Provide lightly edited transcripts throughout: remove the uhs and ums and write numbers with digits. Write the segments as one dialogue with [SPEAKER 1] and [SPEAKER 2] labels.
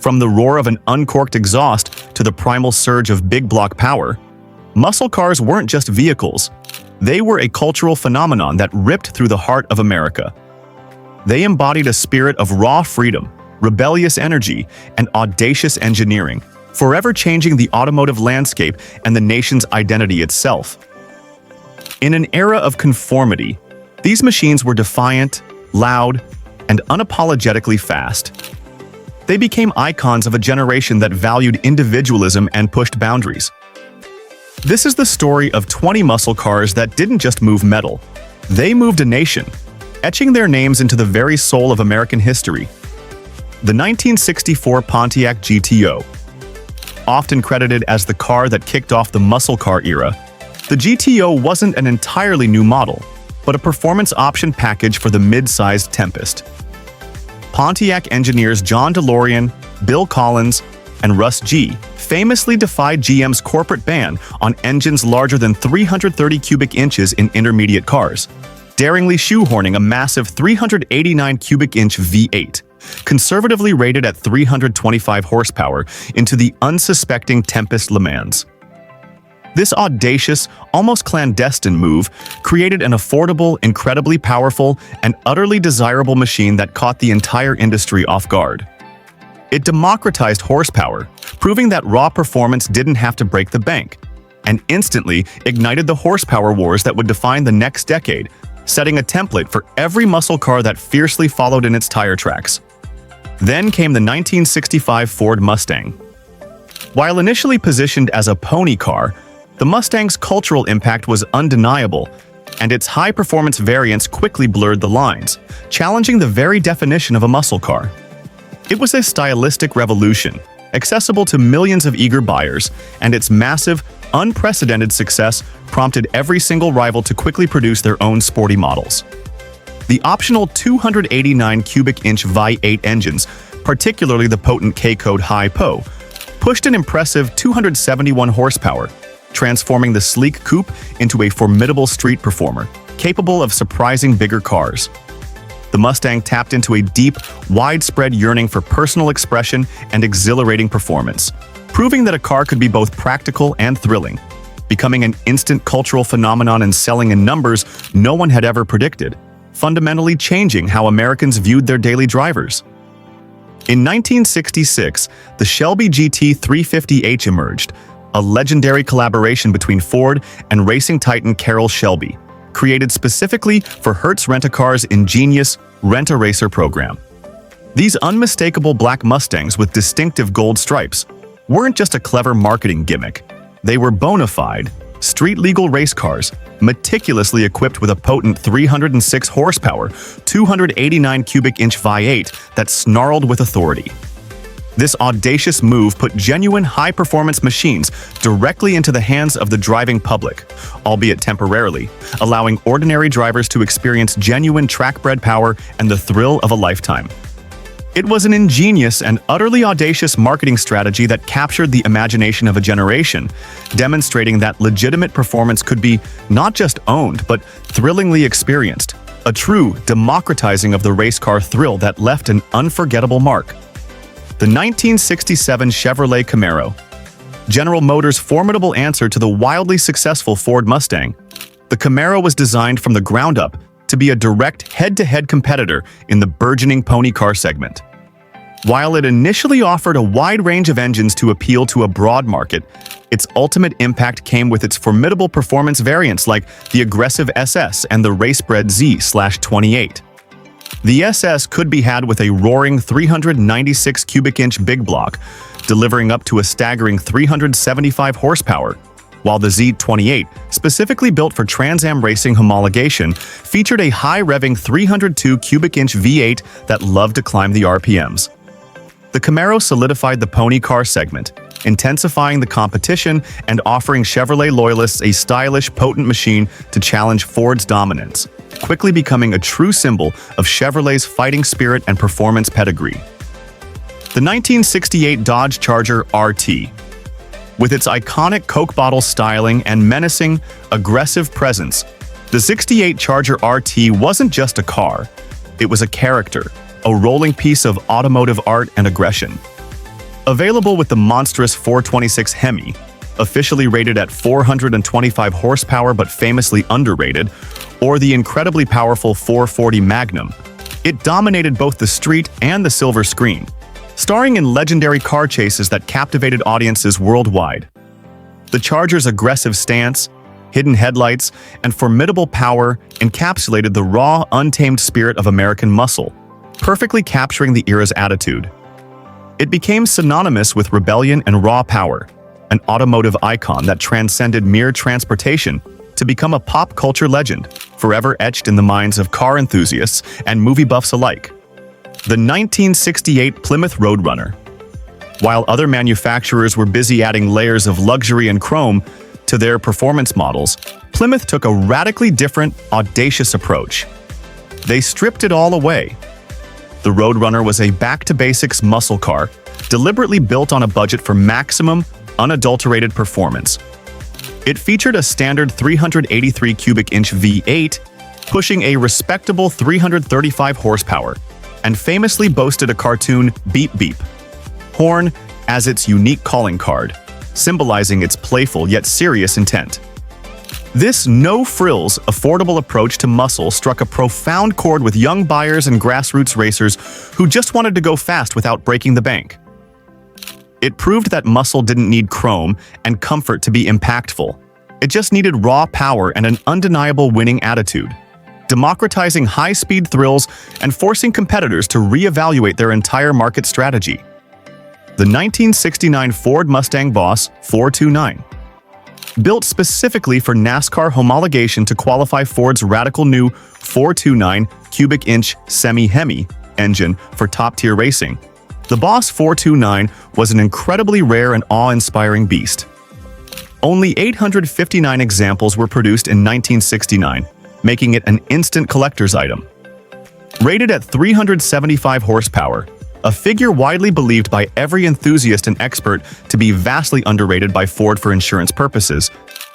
[SPEAKER 1] From the roar of an uncorked exhaust to the primal surge of big block power, muscle cars weren't just vehicles. They were a cultural phenomenon that ripped through the heart of America. They embodied a spirit of raw freedom, rebellious energy, and audacious engineering, forever changing the automotive landscape and the nation's identity itself. In an era of conformity, these machines were defiant, loud, and unapologetically fast. They became icons of a generation that valued individualism and pushed boundaries. This is the story of 20 muscle cars that didn't just move metal. They moved a nation, etching their names into the very soul of American history. The 1964 Pontiac GTO. Often credited as the car that kicked off the muscle car era, the GTO wasn't an entirely new model, but a performance option package for the mid-sized Tempest. Pontiac engineers John DeLorean, Bill Collins, and Russ G. famously defied GM's corporate ban on engines larger than 330 cubic inches in intermediate cars, daringly shoehorning a massive 389 cubic inch V8, conservatively rated at 325 horsepower, into the unsuspecting Tempest Le Mans. This audacious, almost clandestine move created an affordable, incredibly powerful, and utterly desirable machine that caught the entire industry off guard. It democratized horsepower, proving that raw performance didn't have to break the bank, and instantly ignited the horsepower wars that would define the next decade, setting a template for every muscle car that fiercely followed in its tire tracks. Then came the 1965 Ford Mustang. While initially positioned as a pony car, the Mustang's cultural impact was undeniable, and its high-performance variants quickly blurred the lines, challenging the very definition of a muscle car. It was a stylistic revolution, accessible to millions of eager buyers, and its massive, unprecedented success prompted every single rival to quickly produce their own sporty models. The optional 289 cubic inch V8 engines, particularly the potent K-Code Hi-Po, pushed an impressive 271 horsepower, transforming the sleek coupe into a formidable street performer, capable of surprising bigger cars. The Mustang tapped into a deep, widespread yearning for personal expression and exhilarating performance, proving that a car could be both practical and thrilling, becoming an instant cultural phenomenon and selling in numbers no one had ever predicted, fundamentally changing how Americans viewed their daily drivers. In 1966, the Shelby GT 350H emerged, a legendary collaboration between Ford and racing titan Carroll Shelby, created specifically for Hertz Rent-A-Car's ingenious Rent-A-Racer program. These unmistakable black Mustangs with distinctive gold stripes weren't just a clever marketing gimmick. They were bona fide, street-legal race cars, meticulously equipped with a potent 306 horsepower, 289 cubic inch V8 that snarled with authority. This audacious move put genuine high-performance machines directly into the hands of the driving public, albeit temporarily, allowing ordinary drivers to experience genuine track-bred power and the thrill of a lifetime. It was an ingenious and utterly audacious marketing strategy that captured the imagination of a generation, demonstrating that legitimate performance could be not just owned, but thrillingly experienced, a true democratizing of the race car thrill that left an unforgettable mark. The 1967 Chevrolet Camaro. General Motors' formidable answer to the wildly successful Ford Mustang, the Camaro was designed from the ground up to be a direct head-to-head competitor in the burgeoning pony car segment. While it initially offered a wide range of engines to appeal to a broad market, its ultimate impact came with its formidable performance variants like the aggressive SS and the race-bred Z/28. The SS could be had with a roaring 396 cubic inch big block, delivering up to a staggering 375 horsepower, while the Z28, specifically built for Trans Am racing homologation, featured a high-revving 302 cubic inch V8 that loved to climb the RPMs. The Camaro solidified the pony car segment, intensifying the competition and offering Chevrolet loyalists a stylish, potent machine to challenge Ford's dominance, quickly becoming a true symbol of Chevrolet's fighting spirit and performance pedigree. The 1968 Dodge Charger RT. With its iconic Coke bottle styling and menacing, aggressive presence, the 68 Charger RT wasn't just a car, it was a character, a rolling piece of automotive art and aggression. Available with the monstrous 426 Hemi, officially rated at 425 horsepower but famously underrated, or the incredibly powerful 440 Magnum, it dominated both the street and the silver screen, starring in legendary car chases that captivated audiences worldwide. The Charger's aggressive stance, hidden headlights, and formidable power encapsulated the raw, untamed spirit of American muscle, perfectly capturing the era's attitude. It became synonymous with rebellion and raw power, an automotive icon that transcended mere transportation to become a pop culture legend, forever etched in the minds of car enthusiasts and movie buffs alike. The 1968 Plymouth Roadrunner. While other manufacturers were busy adding layers of luxury and chrome to their performance models, Plymouth took a radically different, audacious approach. They stripped it all away. The Roadrunner was a back-to-basics muscle car, deliberately built on a budget for maximum, unadulterated performance. It featured a standard 383 cubic inch V8, pushing a respectable 335 horsepower, and famously boasted a cartoon beep beep horn as its unique calling card, symbolizing its playful yet serious intent. This no-frills, affordable approach to muscle struck a profound chord with young buyers and grassroots racers who just wanted to go fast without breaking the bank. It proved that muscle didn't need chrome and comfort to be impactful. It just needed raw power and an undeniable winning attitude, democratizing high-speed thrills and forcing competitors to reevaluate their entire market strategy. The 1969 Ford Mustang Boss 429. Built specifically for NASCAR homologation to qualify Ford's radical new 429 cubic inch semi-Hemi engine for top-tier racing, the Boss 429 was an incredibly rare and awe-inspiring beast. Only 859 examples were produced in 1969, making it an instant collector's item. Rated at 375 horsepower, a figure widely believed by every enthusiast and expert to be vastly underrated by Ford for insurance purposes,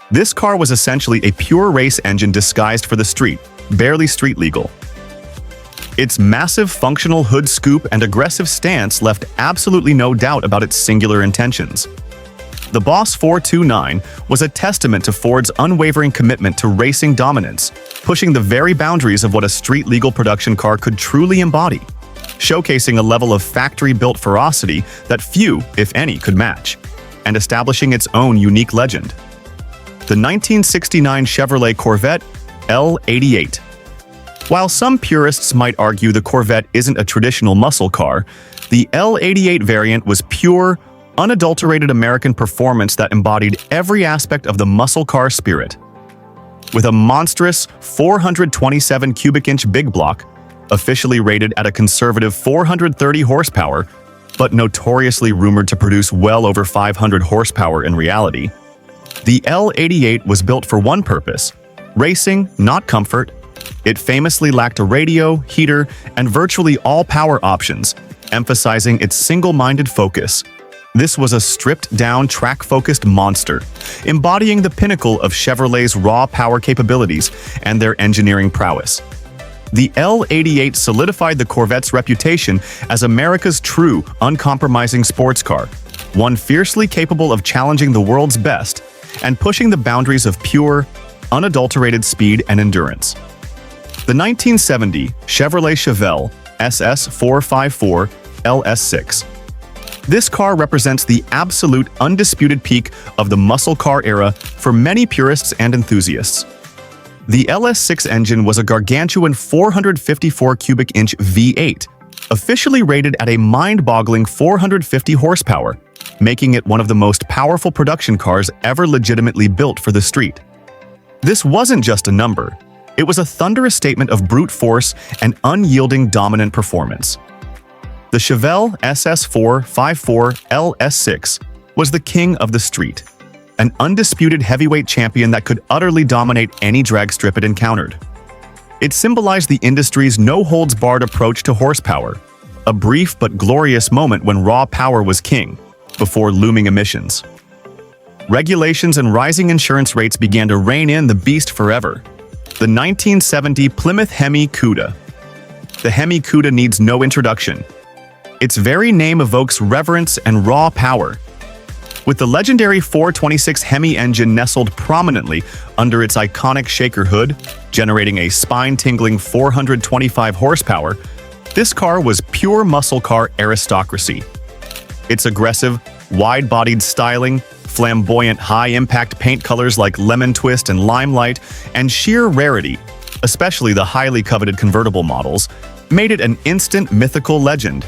[SPEAKER 1] this car was essentially a pure race engine disguised for the street, barely street legal. Its massive functional hood scoop and aggressive stance left absolutely no doubt about its singular intentions. The Boss 429 was a testament to Ford's unwavering commitment to racing dominance, pushing the very boundaries of what a street-legal production car could truly embody, showcasing a level of factory-built ferocity that few, if any, could match, and establishing its own unique legend. The 1969 Chevrolet Corvette L88. While some purists might argue the Corvette isn't a traditional muscle car, the L88 variant was pure, unadulterated American performance that embodied every aspect of the muscle car spirit. With a monstrous 427 cubic inch big block, officially rated at a conservative 430 horsepower, but notoriously rumored to produce well over 500 horsepower in reality, the L88 was built for one purpose: racing, not comfort. It famously lacked a radio, heater, and virtually all power options, emphasizing its single-minded focus. This was a stripped-down, track-focused monster, embodying the pinnacle of Chevrolet's raw power capabilities and their engineering prowess. The L88 solidified the Corvette's reputation as America's true, uncompromising sports car, one fiercely capable of challenging the world's best and pushing the boundaries of pure, unadulterated speed and endurance. The 1970 Chevrolet Chevelle SS454 LS6. This car represents the absolute undisputed peak of the muscle car era for many purists and enthusiasts. The LS6 engine was a gargantuan 454 cubic inch V8, officially rated at a mind-boggling 450 horsepower, making it one of the most powerful production cars ever legitimately built for the street. This wasn't just a number. It was a thunderous statement of brute force and unyielding dominant performance. The Chevelle SS454 LS6 was the king of the street, an undisputed heavyweight champion that could utterly dominate any drag strip it encountered. It symbolized the industry's no-holds-barred approach to horsepower, a brief but glorious moment when raw power was king, before looming emissions. Regulations and rising insurance rates began to rein in the beast forever. The 1970 Plymouth Hemi Cuda. The Hemi Cuda needs no introduction. Its very name evokes reverence and raw power. With the legendary 426 Hemi engine nestled prominently under its iconic shaker hood, generating a spine-tingling 425 horsepower, this car was pure muscle car aristocracy. Its aggressive, wide-bodied styling, flamboyant high-impact paint colors like lemon twist and limelight, and sheer rarity, especially the highly coveted convertible models, made it an instant mythical legend.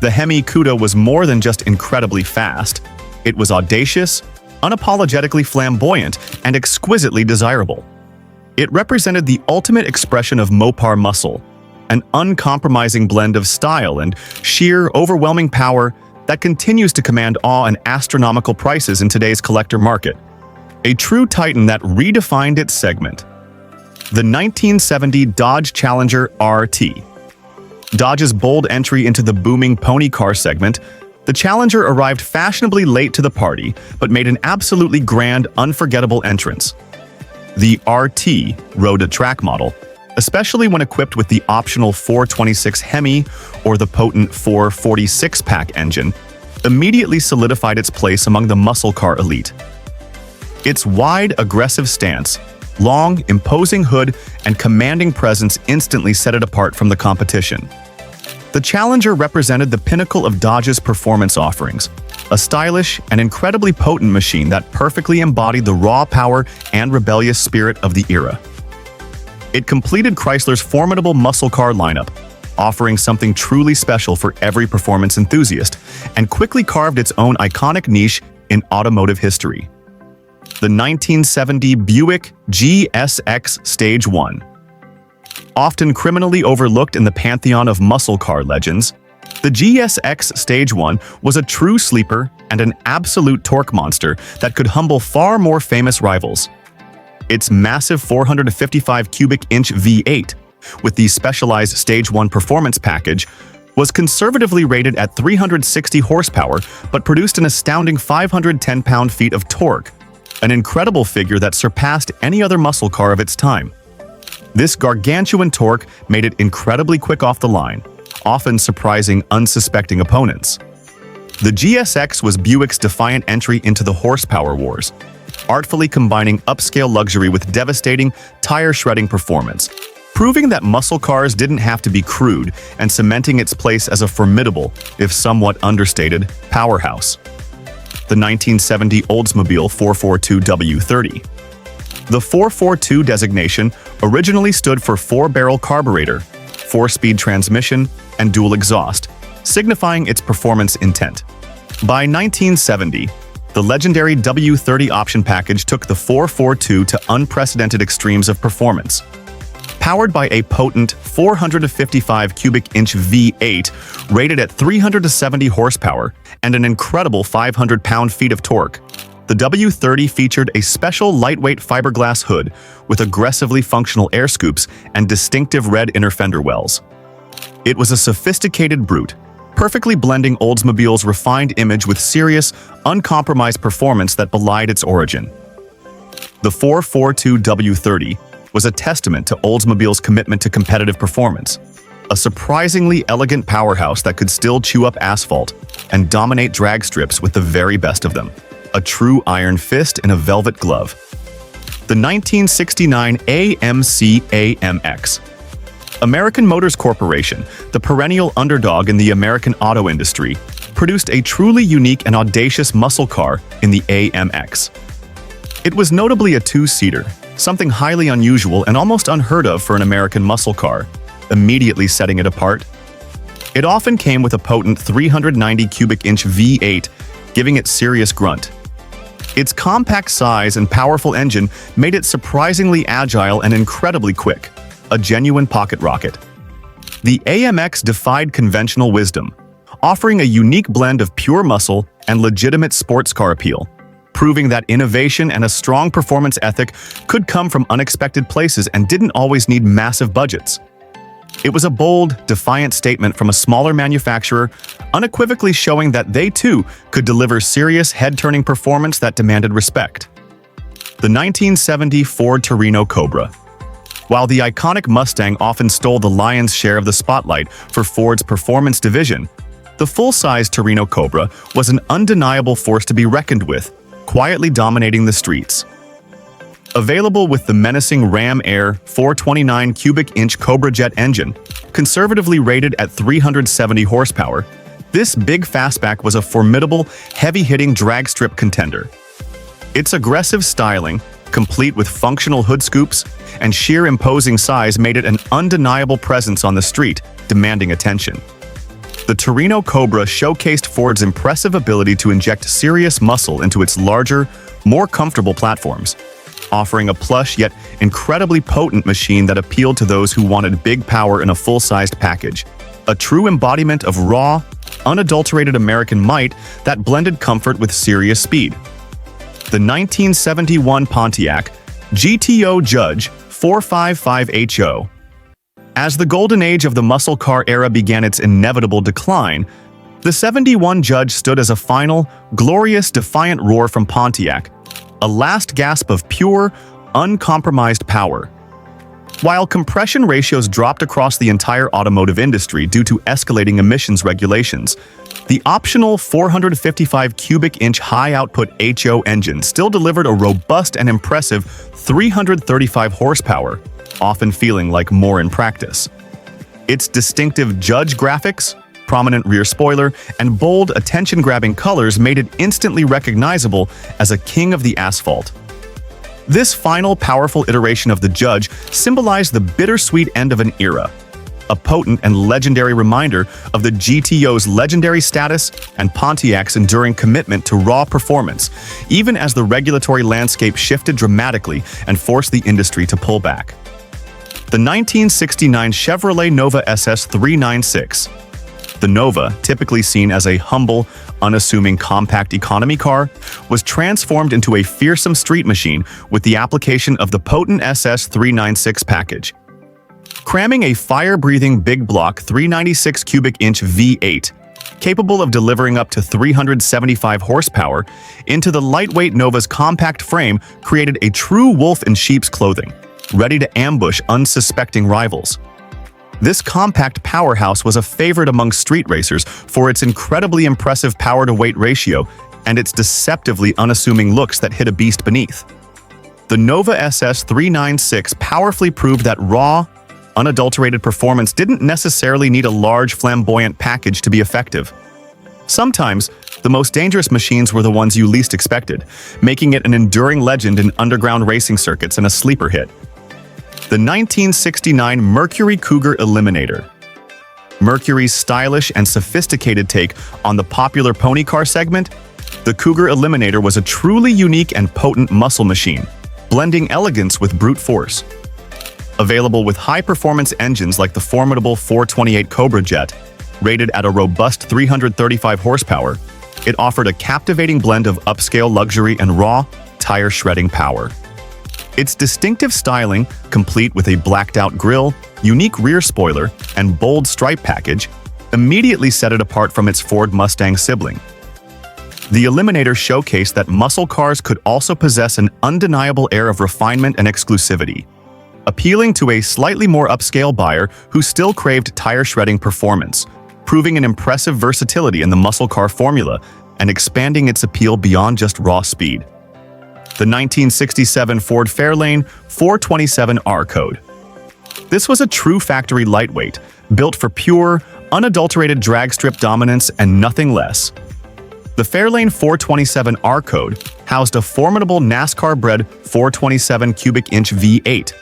[SPEAKER 1] The Hemi Cuda was more than just incredibly fast. It was audacious, unapologetically flamboyant, and exquisitely desirable. It represented the ultimate expression of Mopar muscle, an uncompromising blend of style and sheer, overwhelming power that continues to command awe and astronomical prices in today's collector market. A true titan that redefined its segment. The 1970 Dodge Challenger RT. Dodge's bold entry into the booming pony car segment, the Challenger arrived fashionably late to the party, but made an absolutely grand, unforgettable entrance. The RT rode a track model, especially when equipped with the optional 426 Hemi or the potent 446-pack engine, immediately solidified its place among the muscle car elite. Its wide, aggressive stance, long, imposing hood, and commanding presence instantly set it apart from the competition. The Challenger represented the pinnacle of Dodge's performance offerings, a stylish and incredibly potent machine that perfectly embodied the raw power and rebellious spirit of the era. It completed Chrysler's formidable muscle car lineup, offering something truly special for every performance enthusiast, and quickly carved its own iconic niche in automotive history. The 1970 Buick GSX Stage 1. Often criminally overlooked in the pantheon of muscle car legends, the GSX Stage 1 was a true sleeper and an absolute torque monster that could humble far more famous rivals. Its massive 455 cubic inch V8, with the specialized Stage 1 performance package, was conservatively rated at 360 horsepower but produced an astounding 510 pound-feet of torque, an incredible figure that surpassed any other muscle car of its time. This gargantuan torque made it incredibly quick off the line, often surprising unsuspecting opponents. The GSX was Buick's defiant entry into the horsepower wars, artfully combining upscale luxury with devastating, tire-shredding performance, proving that muscle cars didn't have to be crude and cementing its place as a formidable, if somewhat understated, powerhouse. The 1970 Oldsmobile 442W30. The 442 designation originally stood for 4-barrel carburetor, 4-speed transmission, and dual exhaust, signifying its performance intent. By 1970, the legendary W30 option package took the 442 to unprecedented extremes of performance. Powered by a potent 455 cubic inch V8 rated at 370 horsepower and an incredible 500 pound-feet of torque, the W30 featured a special lightweight fiberglass hood with aggressively functional air scoops and distinctive red inner fender wells. It was a sophisticated brute, perfectly blending Oldsmobile's refined image with serious, uncompromised performance that belied its origin. The 442 W30 was a testament to Oldsmobile's commitment to competitive performance, a surprisingly elegant powerhouse that could still chew up asphalt and dominate drag strips with the very best of them. A true iron fist in a velvet glove. The 1969 AMC AMX. American Motors Corporation, the perennial underdog in the American auto industry, produced a truly unique and audacious muscle car in the AMX. It was notably a two-seater, something highly unusual and almost unheard of for an American muscle car, immediately setting it apart. It often came with a potent 390 cubic inch V8, giving it serious grunt. Its compact size and powerful engine made it surprisingly agile and incredibly quick, a genuine pocket rocket. The AMX defied conventional wisdom, offering a unique blend of pure muscle and legitimate sports car appeal, proving that innovation and a strong performance ethic could come from unexpected places and didn't always need massive budgets. It was a bold, defiant statement from a smaller manufacturer, unequivocally showing that they too could deliver serious, head-turning performance that demanded respect. The 1970 Ford Torino Cobra. While the iconic Mustang often stole the lion's share of the spotlight for Ford's performance division, The full-size Torino Cobra was an undeniable force to be reckoned with, quietly dominating the streets. Available with the menacing Ram Air 429 cubic-inch Cobra jet engine, conservatively rated at 370 horsepower, this big fastback was a formidable, heavy-hitting drag strip contender. Its aggressive styling, complete with functional hood scoops and sheer imposing size, made it an undeniable presence on the street, demanding attention. The Torino Cobra showcased Ford's impressive ability to inject serious muscle into its larger, more comfortable platforms, offering a plush yet incredibly potent machine that appealed to those who wanted big power in a full-sized package. A true embodiment of raw, unadulterated American might that blended comfort with serious speed. The 1971 Pontiac GTO Judge 455HO. As the golden age of the muscle car era began its inevitable decline, the 71 Judge stood as a final, glorious, defiant roar from Pontiac, a last gasp of pure, uncompromised power. While compression ratios dropped across the entire automotive industry due to escalating emissions regulations, the optional 455 cubic-inch high-output HO engine still delivered a robust and impressive 335 horsepower, often feeling like more in practice. Its distinctive Judge graphics, prominent rear spoiler, and bold, attention-grabbing colors made it instantly recognizable as a king of the asphalt. This final, powerful iteration of the Judge symbolized the bittersweet end of an era, a potent and legendary reminder of the GTO's legendary status and Pontiac's enduring commitment to raw performance, even as the regulatory landscape shifted dramatically and forced the industry to pull back. The 1969 Chevrolet Nova SS 396. The Nova, typically seen as a humble, unassuming compact economy car, was transformed into a fearsome street machine with the application of the potent SS 396 package. Cramming a fire-breathing big block 396 cubic-inch V8, capable of delivering up to 375 horsepower, into the lightweight Nova's compact frame created a true wolf in sheep's clothing, ready to ambush unsuspecting rivals. This compact powerhouse was a favorite among street racers for its incredibly impressive power-to-weight ratio and its deceptively unassuming looks that hid a beast beneath. The Nova SS 396 powerfully proved that raw, unadulterated performance didn't necessarily need a large, flamboyant package to be effective. Sometimes, the most dangerous machines were the ones you least expected, making it an enduring legend in underground racing circuits and a sleeper hit. The 1969 Mercury Cougar Eliminator. Mercury's stylish and sophisticated take on the popular pony car segment, the Cougar Eliminator was a truly unique and potent muscle machine, blending elegance with brute force. Available with high-performance engines like the formidable 428 Cobra jet, rated at a robust 335 horsepower, it offered a captivating blend of upscale luxury and raw, tire-shredding power. Its distinctive styling, complete with a blacked-out grille, unique rear spoiler, and bold stripe package, immediately set it apart from its Ford Mustang sibling. The Eliminator showcased that muscle cars could also possess an undeniable air of refinement and exclusivity, appealing to a slightly more upscale buyer who still craved tire-shredding performance, proving an impressive versatility in the muscle car formula and expanding its appeal beyond just raw speed. The 1967 Ford Fairlane 427R Code. This was a true factory lightweight, built for pure, unadulterated drag strip dominance and nothing less. The Fairlane 427R Code housed a formidable NASCAR-bred 427 cubic-inch V8,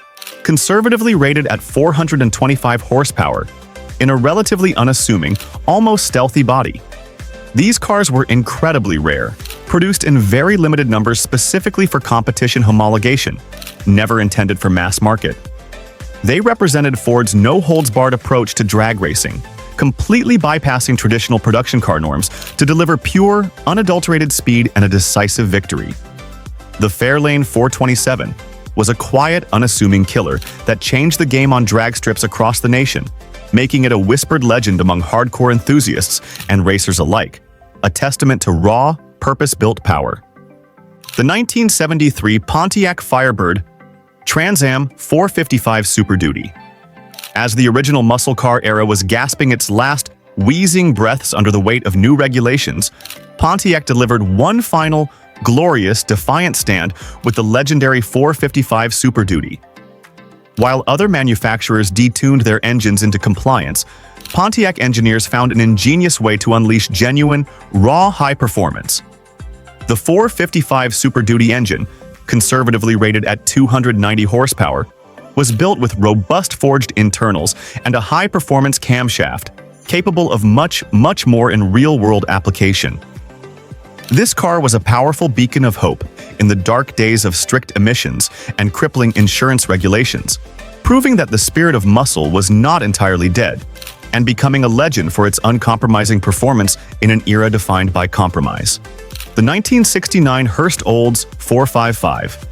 [SPEAKER 1] conservatively rated at 425 horsepower, in a relatively unassuming, almost stealthy body. These cars were incredibly rare, produced in very limited numbers specifically for competition homologation, never intended for mass market. They represented Ford's no-holds-barred approach to drag racing, completely bypassing traditional production car norms to deliver pure, unadulterated speed and a decisive victory. The Fairlane 427 was a quiet, unassuming killer that changed the game on drag strips across the nation, making it a whispered legend among hardcore enthusiasts and racers alike, a testament to raw, purpose-built power. The 1973 Pontiac Firebird Trans Am 455 Super Duty. As the original muscle car era was gasping its last, Wheezing breaths under the weight of new regulations, Pontiac delivered one final, glorious, defiant stand with the legendary 455 Super Duty. While other manufacturers detuned their engines into compliance, Pontiac engineers found an ingenious way to unleash genuine, raw high performance. The 455 Super Duty engine, conservatively rated at 290 horsepower, was built with robust forged internals and a high-performance camshaft, capable of much more in real-world application. This car was a powerful beacon of hope in the dark days of strict emissions and crippling insurance regulations, proving that the spirit of muscle was not entirely dead, and becoming a legend for its uncompromising performance in an era defined by compromise. The 1969 Hurst Olds 455.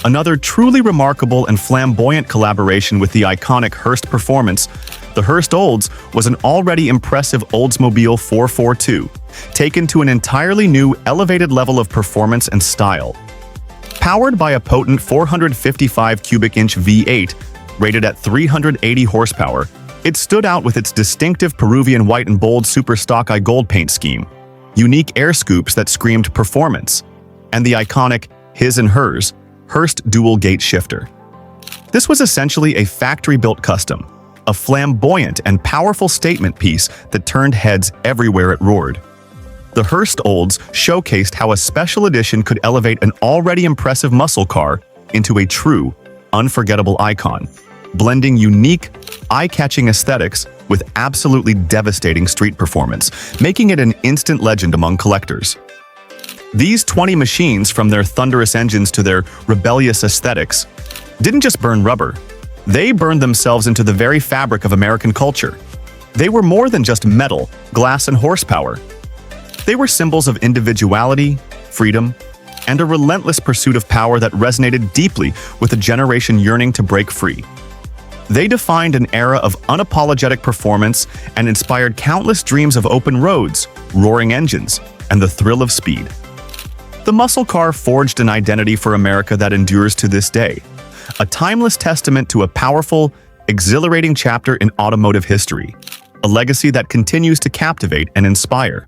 [SPEAKER 1] Another truly remarkable and flamboyant collaboration with the iconic Hurst performance, the Hurst Olds was an already impressive Oldsmobile 442, taken to an entirely new elevated level of performance and style. Powered by a potent 455 cubic inch V8, rated at 380 horsepower, it stood out with its distinctive Peruvian white and bold Super Stock Eye gold paint scheme, unique air scoops that screamed performance, and the iconic his and hers Hurst dual gate shifter. This was essentially a factory-built custom, a flamboyant and powerful statement piece that turned heads everywhere it roared. The Hurst Olds showcased how a special edition could elevate an already impressive muscle car into a true, unforgettable icon, blending unique, eye-catching aesthetics with absolutely devastating street performance, making it an instant legend among collectors. These 20 machines, from their thunderous engines to their rebellious aesthetics, didn't just burn rubber. They burned themselves into the very fabric of American culture. They were more than just metal, glass, and horsepower. They were symbols of individuality, freedom, and a relentless pursuit of power that resonated deeply with a generation yearning to break free. They defined an era of unapologetic performance and inspired countless dreams of open roads, roaring engines, and the thrill of speed. The muscle car forged an identity for America that endures to this day, a timeless testament to a powerful, exhilarating chapter in automotive history, a legacy that continues to captivate and inspire.